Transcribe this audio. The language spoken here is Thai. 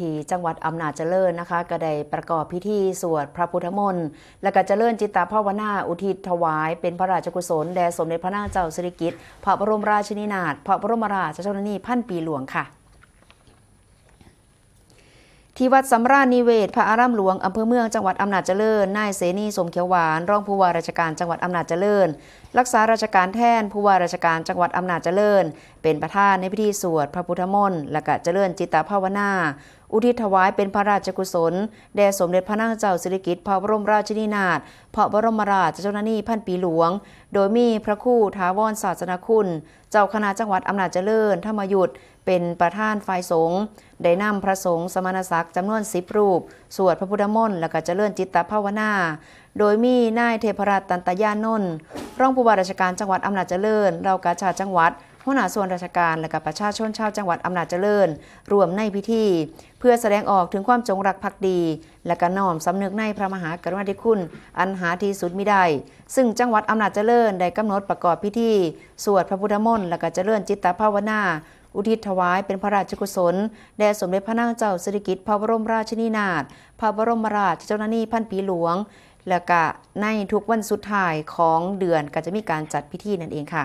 ที่จังหวัดอำนาจเจริญนะคะก็ได้ประกอบพิธีสวดพระพุทธมนต์และก็เจริญจิตตภาวนาอุทิศถวายเป็นพระราชกุศลแด่สมเด็จพระนางเจ้าสิริกิติ์พระบรมราชินีนาถพระบรมราชชนนีพันปีหลวงค่ะที่วัดสำราญนิเวศพระอารามหลวงอำเภอเมืองจังหวัดอำนาจเจริญนายเสนีสมเขียวหวานรองผู้ว่าราชการจังหวัดอำนาจเจริญรักษาราชการแทนผู้ว่าราชการจังหวัดอำนาจเจริญเป็นประธานในพิธีสวดพระพุทธมนต์และก็เจริญจิตตภาวนาอุทิศถวายเป็นพระราชกุศลแด่สมเด็จพระนางเจ้าสิริกิติ์พระบรมราชินีนาถพระบรมราชชนนีพันปีหลวงโดยมีพระครูถาวรศาสนคุณเจ้าคณะจังหวัดอำนาจเจริญธรรมยุทธเป็นประธานฝ่ายสงฆ์ได้นำพระสงฆ์สมณศักดิ์จำนวน10 รูปสวดพระพุทธมนต์และก็เจริญจิตตภาวนาโดยมีนายเทพรัตน์ตันตยานนท์รองผู้ว่าราชการจังหวัดอำนาจเจริญเรากาชาดจังหวัดหัวหน้าส่วนราชการและกับประชาชนชาวจังหวัดอำนาจเจริญรวมในพิธีเพื่อแสดงออกถึงความจงรักภักดีและก็น้อมสำนึกในพระมหากรุณาธิคุณอันหาที่สุดมิได้ซึ่งจังหวัดอำนาจเจริญได้กำหนดประกอบพิธีสวดพระพุทธมนต์และก็เจริญจิตตภาวนาอุทิศถวายเป็นพระราชกุศลแด่สมเด็จพระนางเจ้าสิริกิติ์พระบรมราชินีนาถพระบรมราชชนนีพันปีหลวงและก็ในทุกวันสุดท้ายของเดือนก็จะมีการจัดพิธีนั่นเองค่ะ